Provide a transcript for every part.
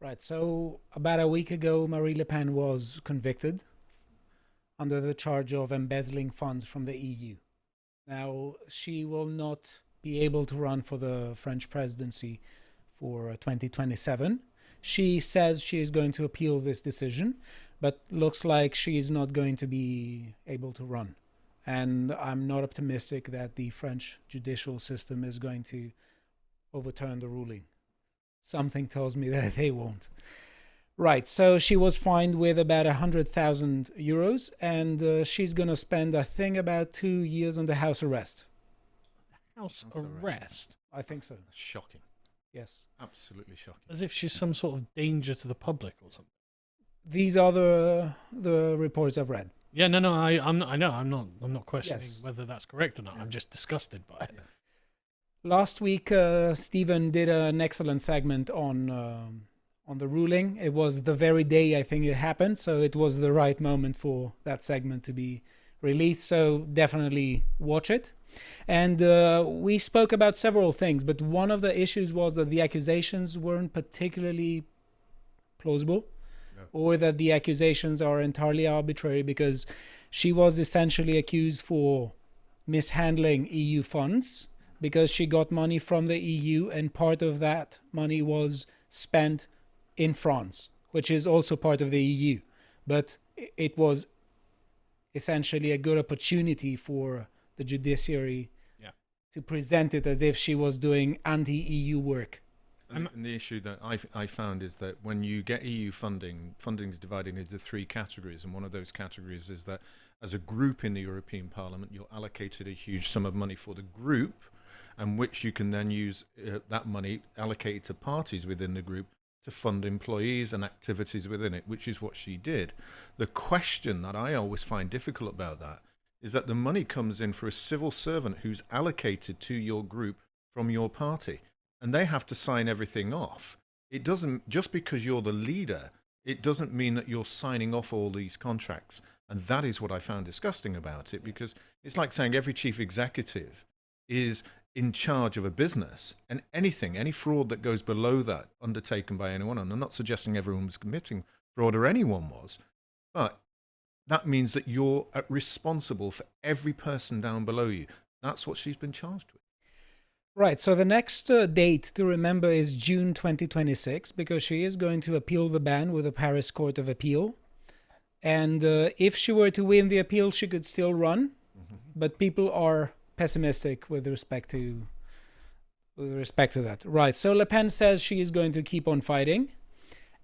Right. So about a week ago, Marie Le Pen was convicted under the charge of embezzling funds from the EU. Now, she will not be able to run for the French presidency for 2027. She says she is going to appeal this decision, but looks like she is not going to be able to run. And I'm not optimistic that the French judicial system is going to overturn the ruling. Something tells me that they won't. Right, so she was fined with about 100,000 euros, and she's going to spend, I think, about 2 years under house arrest. House arrest? I think so. That's shocking. Yes. Absolutely shocking. As if she's some sort of danger to the public or something. These are the reports I've read. Yeah, no, I'm not questioning Yes. whether that's correct or not. I'm just disgusted by it. Last week, Stephen did an excellent segment on the ruling. It was the very day I think it happened, so it was the right moment for that segment to be released. So definitely watch it. And we spoke about several things, but one of the issues was that the accusations weren't particularly plausible, or that the accusations are entirely arbitrary, because she was essentially accused for mishandling EU funds because she got money from the EU, and part of that money was spent in France, which is also part of the EU. But it was essentially a good opportunity for the judiciary to present it as if she was doing anti-EU work. And the issue that I found is that when you get EU funding, funding is divided into 3 categories, and one of those categories is that as a group in the European Parliament, you're allocated a huge sum of money for the group, and which you can then use that money allocated to parties within the group to fund employees and activities within it, which is what she did. The question that I always find difficult about that is that the money comes in for a civil servant who's allocated to your group from your party, and they have to sign everything off. It doesn't, just because you're the leader, it doesn't mean that you're signing off all these contracts. And that is what I found disgusting about it, because it's like saying every chief executive is in charge of a business, and any fraud that goes below that undertaken by anyone, and I'm not suggesting everyone was committing fraud or anyone was, but that means that you're responsible for every person down below you. That's what she's been charged with. Right, so the next date to remember is June 2026, because she is going to appeal the ban with the Paris Court of Appeal. And if she were to win the appeal, she could still run, but people are pessimistic with respect to that. Right, so Le Pen says she is going to keep on fighting,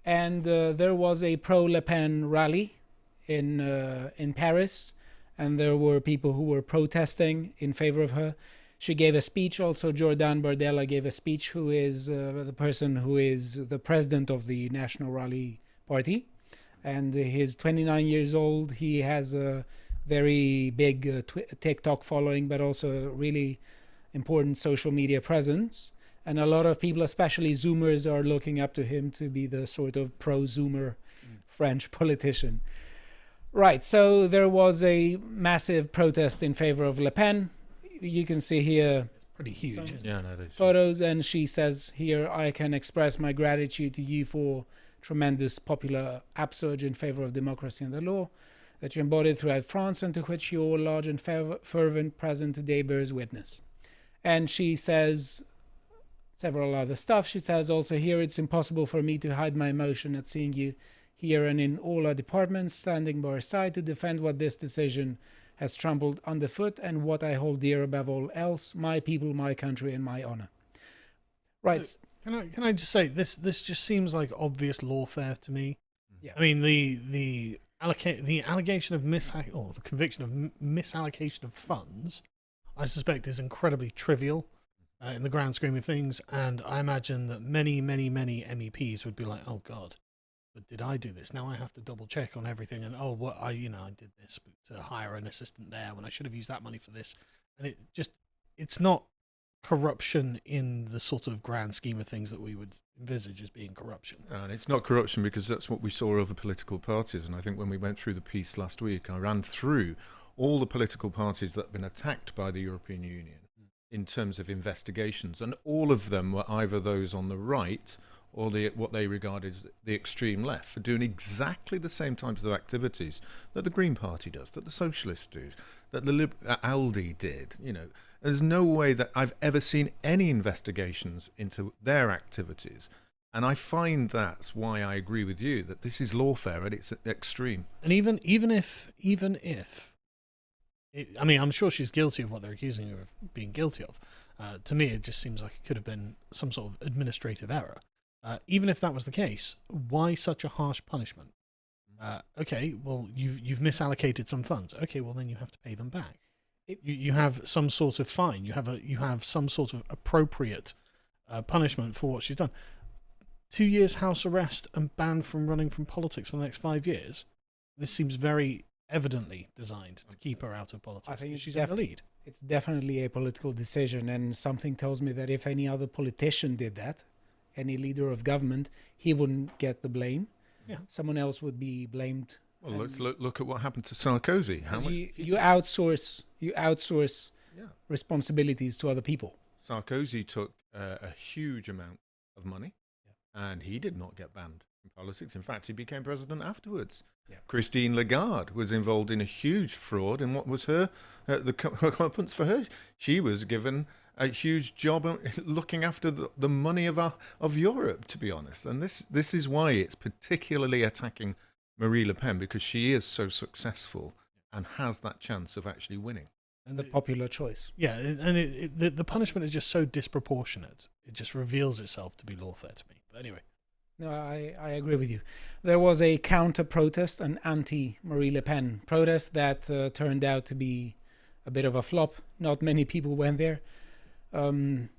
and there was a pro-Le Pen rally in Paris, and there were people who were protesting in favor of her. She gave a speech. Also, Jordan Bardella gave a speech, who is the person who is the president of the National Rally Party. And he's 29 years old. He has a very big TikTok following, but also really important social media presence. And a lot of people, especially Zoomers, are looking up to him to be the sort of pro-Zoomer French politician. Right, so there was a massive protest in favor of Le Pen. You can see here Pretty huge, isn't it? Yeah, no, it is. photos, and she says here, "I can express my gratitude to you for tremendous popular upsurge in favor of democracy and the law that you embodied throughout France, and to which your large and fervent presence today bears witness." And she says several other stuff. She says also here, "It's impossible for me to hide my emotion at seeing you here and in all our departments, standing by our side to defend what this decision has trampled underfoot and what I hold dear above all else, my people, my country, and my honor." Right. Can I just say this just seems like obvious lawfare to me. Yeah. I mean the allegation of the conviction of misallocation of funds, I suspect, is incredibly trivial in the grand scheme of things, and I imagine that many MEPs would be like, "Oh God, but did I do this? Now I have to double check on everything, and I did this to hire an assistant there when I should have used that money for this." And it's not corruption in the sort of grand scheme of things that we would envisage as being corruption. And it's not corruption because that's what we saw over political parties. And I think when we went through the piece last week, I ran through all the political parties that have been attacked by the European Union in terms of investigations. And all of them were either those on the right or what they regard as the extreme left for doing exactly the same types of activities that the Green Party does, that the Socialists do, that the ALDE did. There's no way that I've ever seen any investigations into their activities. And I find that's why I agree with you that this is lawfare at its extreme. And even if, I mean, I'm sure she's guilty of what they're accusing her of being guilty of. To me, it just seems like it could have been some sort of administrative error. Even if that was the case, why such a harsh punishment? Okay, well, you've misallocated some funds. Okay, well then you have to pay them back. You have some sort of fine. You have some sort of appropriate punishment for what she's done. 2 years house arrest and banned from running from politics for the next 5 years. This seems very evidently designed to keep her out of politics. I think she's in the lead. It's definitely a political decision, and something tells me that if any other politician did that, any leader of government, he wouldn't get the blame. Yeah. Someone else would be blamed. Well, let's look at what happened to Sarkozy. How much you outsource responsibilities to other people. Sarkozy took a huge amount of money, and he did not get banned from politics. In fact, he became president afterwards. Yeah. Christine Lagarde was involved in a huge fraud, and what was the comeuppance for her? She was given a huge job looking after the money of Europe, to be honest. And this is why it's particularly attacking Marie Le Pen, because she is so successful and has that chance of actually winning. And the popular choice. Yeah, and the punishment is just so disproportionate. It just reveals itself to be lawfare to me. But anyway. No, I agree with you. There was a counter-protest, an anti-Marie Le Pen protest that turned out to be a bit of a flop. Not many people went there. And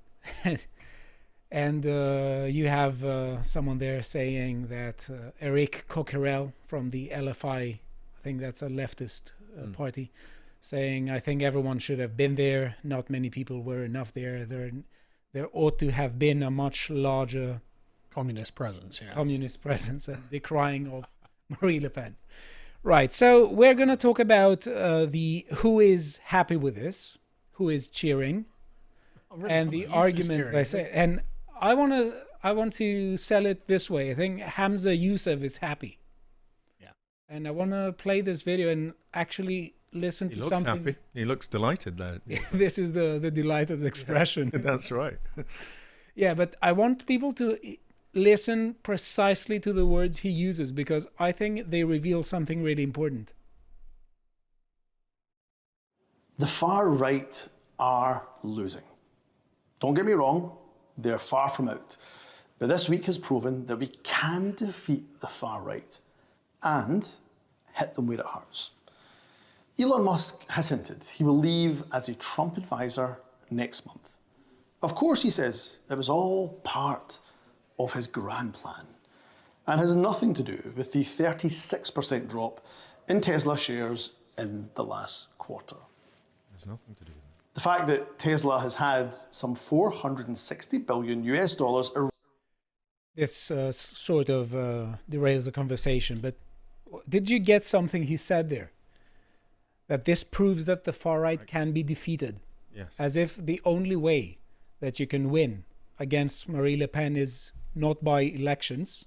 you have someone there saying that Eric Coquerel from the LFI, I think that's a leftist party, saying, I think everyone should have been there. Not many people were enough there. There ought to have been a much larger communist presence, and decrying of Marie Le Pen. Right, so we're going to talk about who is happy with this, who is cheering, and the arguments they say. And I want to sell it this way. I think Hamza Youssef is happy. Yeah. And I want to play this video and actually listen to something. He looks happy. He looks delighted there. This is the delighted expression. Yeah, that's right. Yeah, but I want people to listen precisely to the words he uses, because I think they reveal something really important. The far right are losing. Don't get me wrong, they're far from out. But this week has proven that we can defeat the far right and hit them where it hurts. Elon Musk has hinted he will leave as a Trump advisor next month. Of course, he says it was all part of his grand plan and has nothing to do with the 36% drop in Tesla shares in the last quarter. There's nothing to do with it. The fact that Tesla has had some $460 billion US. This sort of derails the conversation, but did you get something he said there? That this proves that the far right can be defeated. Yes. As if the only way that you can win against Marie Le Pen is not by elections,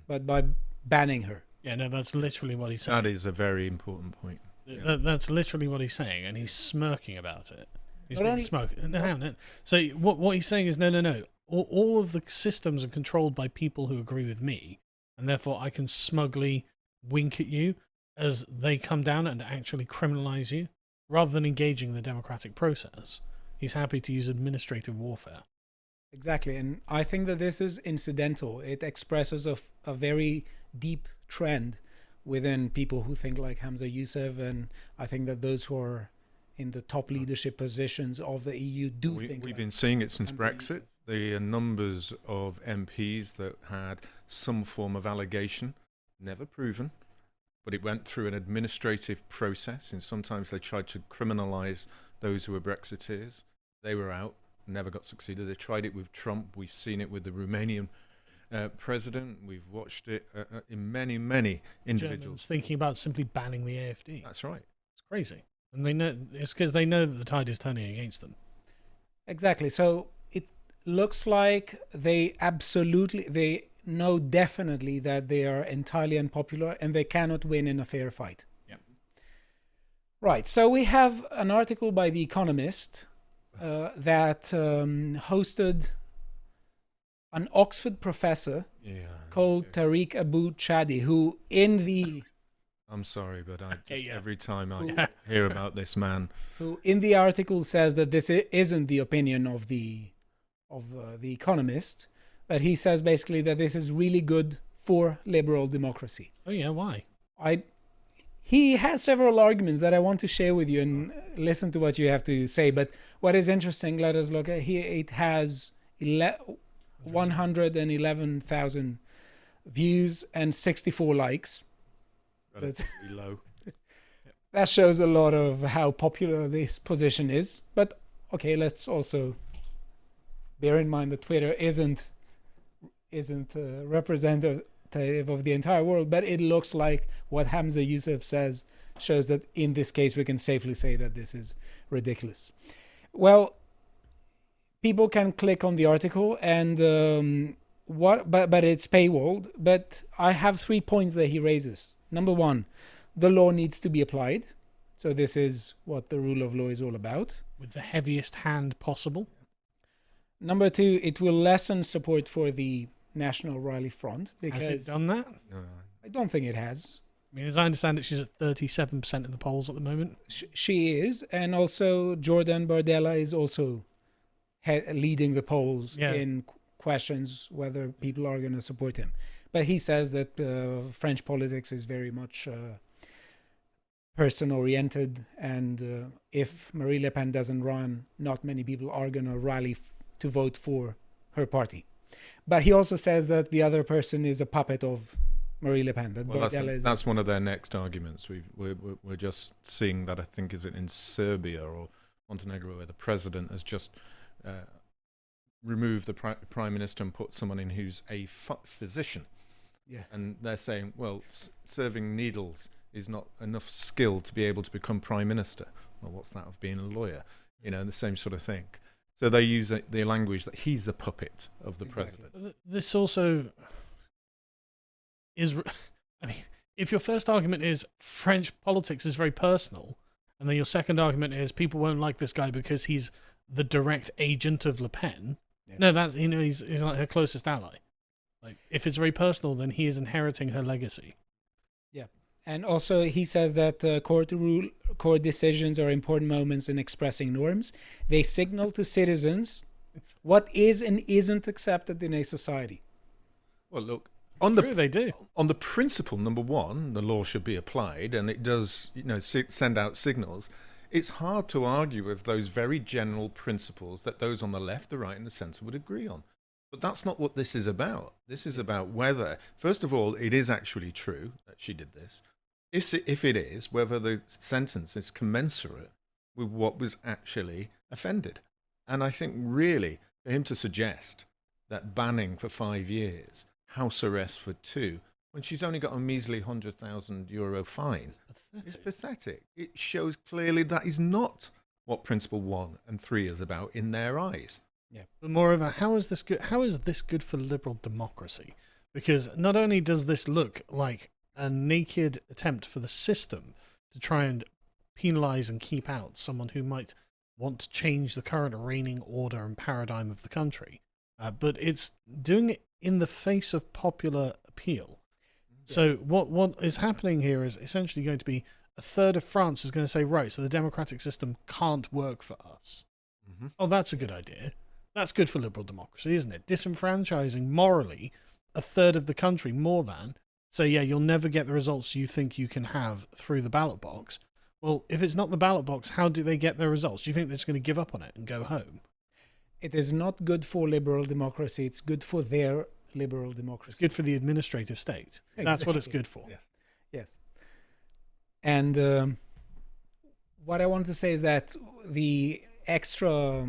but by banning her. Yeah, no, that's literally what he's saying. That is a very important point. That's literally what he's saying, and he's smirking about it. He's Not been only- smirking. No. So what he's saying is, no. All of the systems are controlled by people who agree with me, and therefore I can smugly wink at you as they come down and actually criminalize you, rather than engaging the democratic process. He's happy to use administrative warfare. Exactly, and I think that this is incidental. It expresses a very deep trend within people who think like Hamza Youssef, and I think that those who are in the top leadership positions of the EU do think We've like been seeing it since Hamza Brexit. Youssef. The numbers of MPs that had some form of allegation, never proven, but it went through an administrative process, and sometimes they tried to criminalise those who were Brexiteers. They were out, never got succeeded. They tried it with Trump. We've seen it with the Romanian president. We've watched it in many individuals. Germans thinking about simply banning the AfD. That's right. It's crazy. And they know it's because they know that the tide is turning against them. Exactly. So looks like they know definitely that they are entirely unpopular and they cannot win in a fair fight. Yeah. Right. So we have an article by The Economist that hosted an Oxford professor called Tariq Abu Chadi, who in the I'm sorry, but Yeah. every time I hear about this man, who in the article says that this isn't the opinion of the Economist, but he says basically that this is really good for liberal democracy. Oh yeah, why? He has several arguments that I want to share with you and listen to what you have to say. But what is interesting, let us look at here. It has 111,000 views and 64 likes. relatively low. That shows a lot of how popular this position is. But okay, let's also bear in mind that Twitter isn't representative of the entire world, but it looks like what Hamza Youssef says shows that in this case we can safely say that this is ridiculous. Well, people can click on the article and but it's paywalled. But I have 3 points that he raises. Number one, the law needs to be applied. So this is what the rule of law is all about. With the heaviest hand possible. Number two, it will lessen support for the National Rally Front because Has it done that? No, I don't think it has. I mean, as I understand it, she's at 37% of the polls at the moment. She is, and also Jordan Bardella is also leading the polls in questions whether people are going to support him. But he says that French politics is very much person-oriented, and if Marine Le Pen doesn't run, not many people are going to rally to vote for her party. But he also says that the other person is a puppet of Marine Le Pen. That's one of their next arguments. We're just seeing that. I think is it in Serbia or Montenegro, where the president has just removed the prime minister and put someone in who's a physician. Yeah. And they're saying, well, serving needles is not enough skill to be able to become prime minister. Well, what's that of being a lawyer? You know, the same sort of thing. So they use the language that he's the puppet of the president. This also is, I mean, if your first argument is French politics is very personal, and then your second argument is people won't like this guy because he's the direct agent of Le Pen. Yeah. No, that he's like her closest ally. Like, if it's very personal, then he is inheriting her legacy. Yeah, and also he says that court decisions are important moments in expressing norms. They signal to citizens what is and isn't accepted in a society. Well, look, they do. On the principle, number one, the law should be applied, and it does, send out signals. It's hard to argue with those very general principles that those on the left, the right, and the centre would agree on. But that's not what this is about. This is about whether, first of all, it is actually true that she did this. If it is, whether the sentence is commensurate with what was actually offended. And I think really, for him to suggest that banning for 5 years, house arrest for 2, when she's only got a measly €100,000 fine, it's pathetic. It shows clearly that is not what Principle 1 and 3 is about in their eyes. Yeah. But moreover, how is this good? How is this good for liberal democracy? Because not only does this look like a naked attempt for the system to try and penalize and keep out someone who might want to change the current reigning order and paradigm of the country, but it's doing it in the face of popular appeal. Yeah. So what is happening here is essentially going to be a third of France is going to say, right, so the democratic system can't work for us. Mm-hmm. Oh, that's a good idea. That's good for liberal democracy, isn't it? Disenfranchising morally a third of the country more than, so yeah, you'll never get the results you think you can have through the ballot box. Well, if it's not the ballot box, how do they get their results? Do you think they're just going to give up on it and go home? It is not good for liberal democracy. It's good for their liberal democracy. It's good for the administrative state. Exactly. That's what it's good for. Yes. And what I want to say is that the extra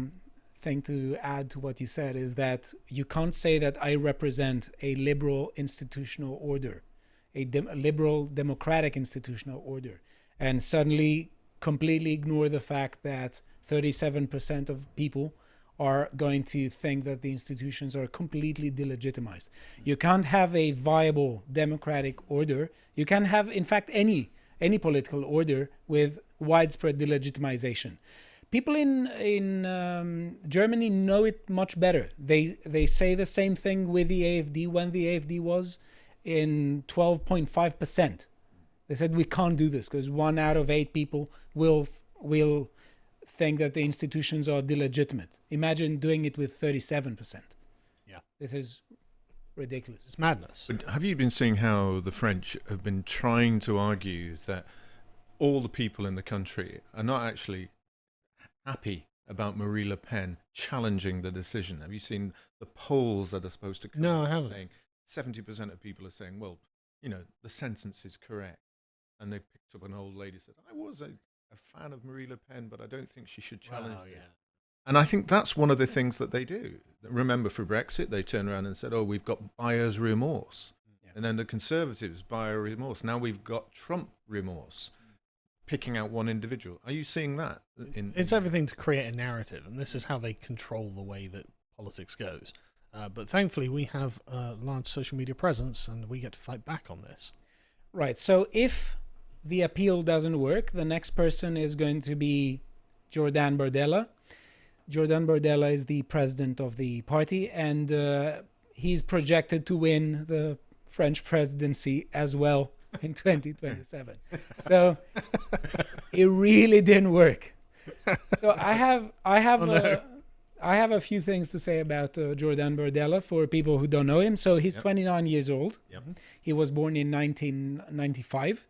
thing to add to what you said is that you can't say that I represent a liberal institutional order, a liberal democratic institutional order, and suddenly completely ignore the fact that 37% of people are going to think that the institutions are completely delegitimized. You can't have a viable democratic order. You can have, in fact, any political order with widespread delegitimization. People in Germany know it much better. They say the same thing with the AfD when the AfD was in 12.5%. They said we can't do this because 1 out of 8 people will think that the institutions are delegitimate. Imagine doing it with 37%. Yeah. This is ridiculous. It's madness. But have you been seeing how the French have been trying to argue that all the people in the country are not actually happy about Marie Le Pen challenging the decision? Have you seen the polls that are supposed to come No, out I haven't. saying 70% of people are saying, well, the sentence is correct. And they picked up an old lady who said, I was a fan of Marie Le Pen, but I don't think she should challenge this. And I think that's one of the things that they do. Remember, for Brexit, they turned around and said, we've got buyer's remorse. Yeah. And then the Conservatives, buyer remorse. Now we've got Trump remorse, picking out one individual. Are you seeing that? It's everything to create a narrative, and this is how they control the way that politics goes. But thankfully, we have a large social media presence, and we get to fight back on this. Right. So if the appeal doesn't work, the next person is going to be Jordan Bardella. Jordan Bardella is the president of the party, and he's projected to win the French presidency as well in 2027. So it really didn't work. So I have a few things to say about Jordan Bardella for people who don't know him. So he's 29 years old. Yep. He was born in 1995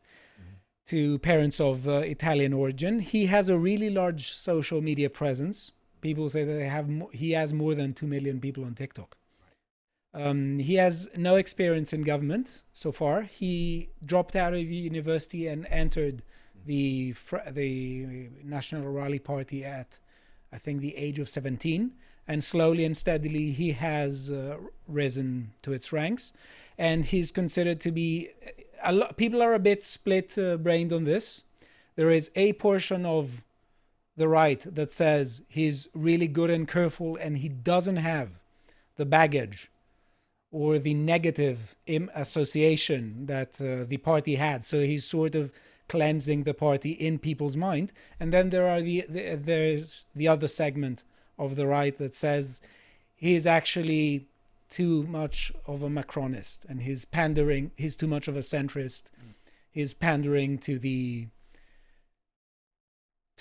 to parents of Italian origin. He has a really large social media presence. People say that he has more than 2 million people on TikTok. He has no experience in government so far. He dropped out of university and entered the National Rally Party at, I think, the age of 17. And slowly and steadily, he has risen to its ranks. And he's considered to be... people are a bit split-brained on this. There is a portion of the right that says he's really good and careful and he doesn't have the baggage or the negative association that the party had. So he's sort of cleansing the party in people's mind. And then there's the other segment of the right that says he's actually too much of a Macronist and he's too much of a centrist. He's pandering to the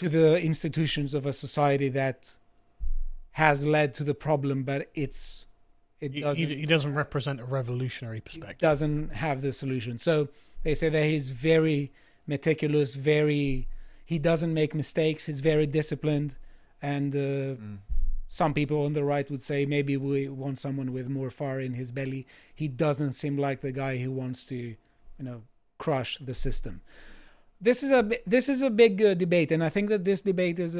institutions of a society that has led to the problem, but he doesn't represent a revolutionary perspective. He doesn't have the solution. So they say that he's very meticulous, he doesn't make mistakes, he's very disciplined, and some people on the right would say maybe we want someone with more fire in his belly. He doesn't seem like the guy who wants to, crush the system. This is a big debate, and I think that this debate is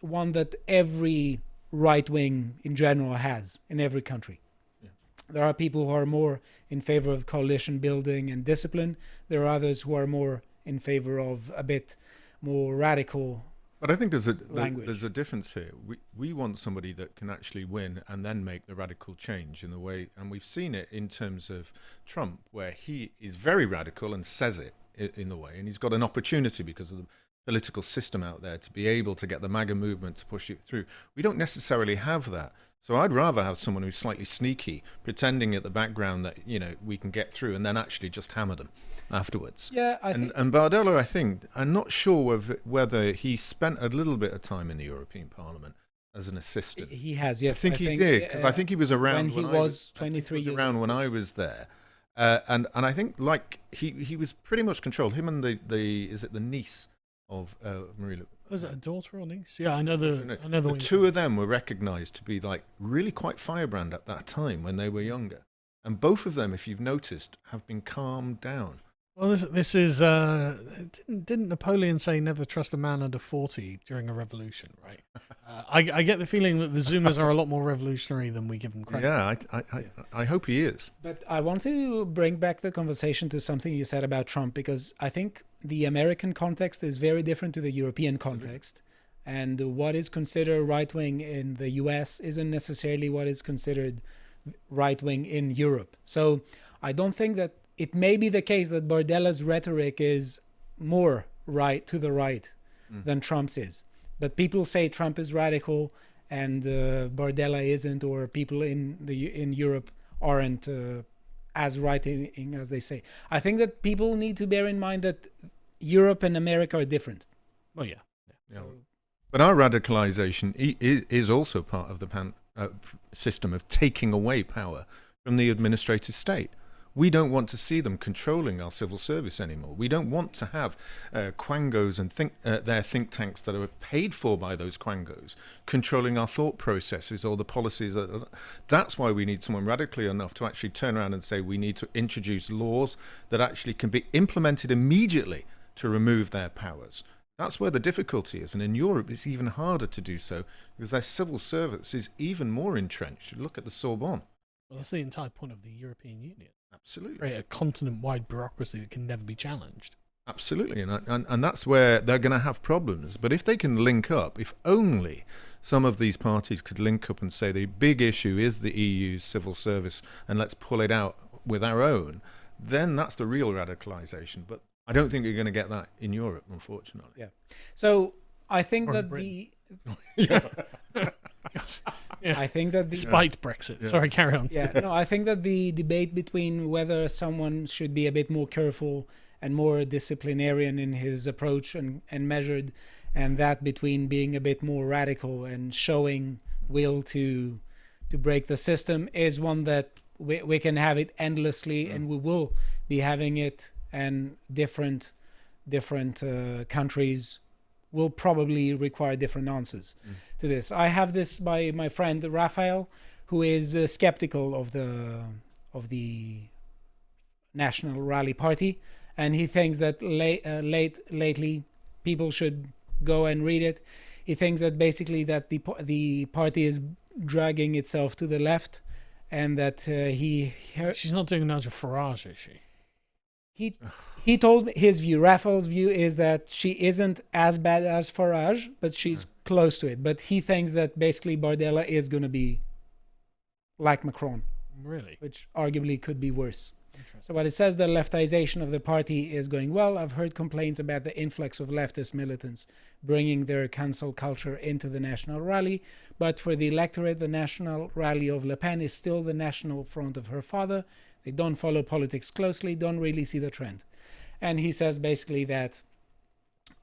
one that every right wing in general has in every country. Yeah. There are people who are more in favor of coalition building and discipline. There are others who are more in favor of a bit more radical. But I think there's a difference here. We want somebody that can actually win and then make the radical change in the way, and we've seen it in terms of Trump, where he is very radical and says it in the way, and he's got an opportunity because of the political system out there to be able to get the MAGA movement to push it through. We don't necessarily have that. So I'd rather have someone who's slightly sneaky, pretending at the background that, we can get through, and then actually just hammer them afterwards. Yeah, and Bardella, I think, I'm not sure whether he spent a little bit of time in the European Parliament as an assistant. He has, yes. I think he did, because I think he was around when he was 23 years old. When I was there. And I think he was pretty much controlled. Him and the niece of Marie Le Pen. Was it a daughter or niece? Yeah, I know the two of them were recognised to be really quite firebrand at that time when they were younger. And both of them, if you've noticed, have been calmed down. Well, this is didn't Napoleon say never trust a man under 40 during a revolution, right? I get the feeling that the Zoomers are a lot more revolutionary than we give them credit. Yeah, I hope he is. But I want to bring back the conversation to something you said about Trump, because I think the American context is very different to the European context. And what is considered right-wing in the US isn't necessarily what is considered right-wing in Europe. So I don't think that it may be the case that Bardella's rhetoric is more right to the right than Trump's is. But people say Trump is radical and Bardella isn't, or people in Europe aren't as right-wing as they say. I think that people need to bear in mind that Europe and America are different. Well, yeah. Yeah. But our radicalization is also part of the system of taking away power from the administrative state. We don't want to see them controlling our civil service anymore. We don't want to have quangos and their think tanks that are paid for by those quangos controlling our thought processes or the policies. That's why we need someone radically enough to actually turn around and say we need to introduce laws that actually can be implemented immediately to remove their powers. That's where the difficulty is. And in Europe, it's even harder to do so because their civil service is even more entrenched. Look at the Sorbonne. Well, that's the entire point of the European Union. Absolutely. Create a continent-wide bureaucracy that can never be challenged. Absolutely. And that's where they're going to have problems. But if they can link up, if only some of these parties could link up and say the big issue is the EU's civil service and let's pull it out with our own, then that's the real radicalization. But I don't think you're going to get that in Europe, unfortunately. Yeah. So I think Or that Britain. I think that the Despite Brexit. Yeah. Sorry, carry on. yeah, no, I think that the debate between whether someone should be a bit more careful and more disciplinarian in his approach and measured, and that between being a bit more radical and showing will to break the system is one that we can have it endlessly, and we will be having it, and different countries will probably require different answers to this. I have this by my friend Raphael, who is skeptical of the National Rally Party, and he thinks that lately people should go and read it. He thinks that basically that the party is dragging itself to the left, and that She's not doing Nigel Farage, is she? He told me his view. Raphael's view is that she isn't as bad as Farage, but she's close to it. But he thinks that basically Bardella is going to be like Macron, Really? which arguably could be worse. Interesting. So while it says the leftization of the party is going well, I've heard complaints about the influx of leftist militants bringing their cancel culture into the National Rally. But for the electorate, the National Rally of Le Pen is still the national front of her father. They don't follow politics closely, don't really see the trend. And he says basically that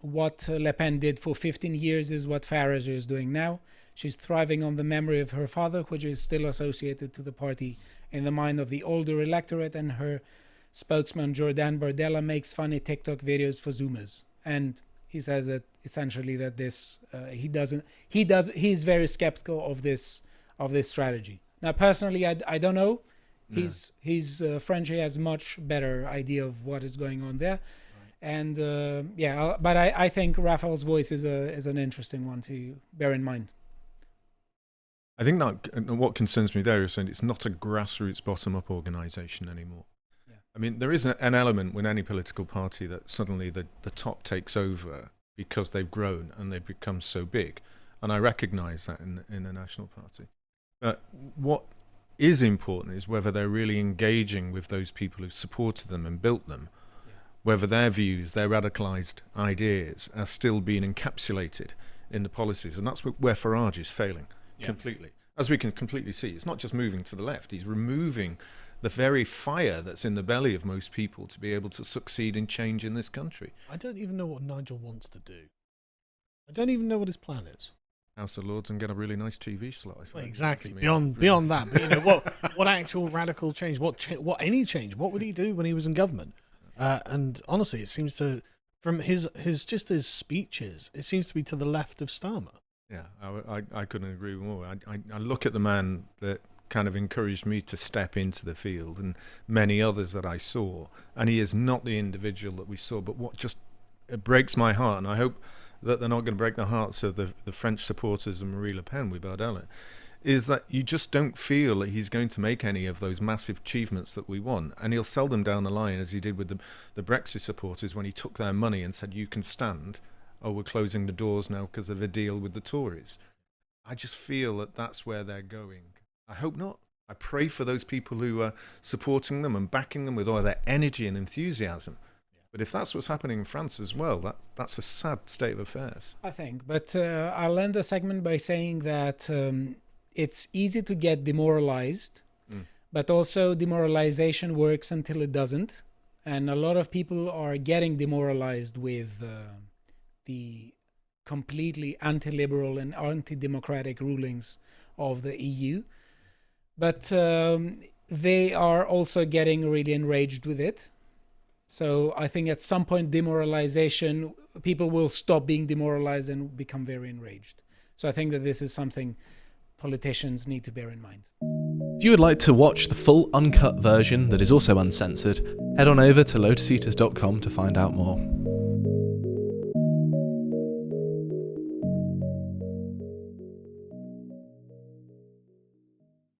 what Le Pen did for 15 years is what Farage is doing now. She's thriving on the memory of her father, which is still associated to the party in the mind of the older electorate, and her spokesman Jordan Bardella makes funny TikTok videos for Zoomers. And he says that essentially that this he's very skeptical of this strategy. Now personally I don't know. He's French. He has much better idea of what is going on there, and but I think Raphael's voice is an interesting one to bear in mind. I think that what concerns me there is that it's not a grassroots bottom-up organisation anymore. Yeah. I mean, there is an element with any political party that suddenly the top takes over because they've grown and they've become so big, and I recognise that in the National Party. But what is important is whether they're really engaging with those people who supported them and built them, whether their views, their radicalised ideas are still being encapsulated in the policies, and that's where Farage is failing completely. As we can completely see, it's not just moving to the left, he's removing the very fire that's in the belly of most people to be able to succeed in change in this country. I don't even know what Nigel wants to do. I don't even know what his plan is. House of Lords and get a really nice TV slot. Well, exactly. Beyond that, but you know what actual radical change? What any change? What would he do when he was in government? And honestly, it seems to, from his speeches, it seems to be to the left of Starmer. Yeah, I couldn't agree more. I look at the man that kind of encouraged me to step into the field and many others that I saw, and he is not the individual that we saw. But what just it breaks my heart, and I hope that they're not going to break the hearts of the French supporters of Marie Le Pen with Bardella, is that you just don't feel that he's going to make any of those massive achievements that we want. And he'll sell them down the line, as he did with the Brexit supporters when he took their money and said, you can stand oh, we're closing the doors now because of a deal with the Tories. I just feel that that's where they're going. I hope not. I pray for those people who are supporting them and backing them with all their energy and enthusiasm. But if that's what's happening in France as well, that's a sad state of affairs. I think. But I'll end the segment by saying that it's easy to get demoralized, but also demoralization works until it doesn't. And a lot of people are getting demoralized with the completely anti-liberal and anti-democratic rulings of the EU. But they are also getting really enraged with it. So I think at some point demoralization, people will stop being demoralized and become very enraged. So I think that this is something politicians need to bear in mind. If you would like to watch the full uncut version that is also uncensored, head on over to lotuseaters.com to find out more.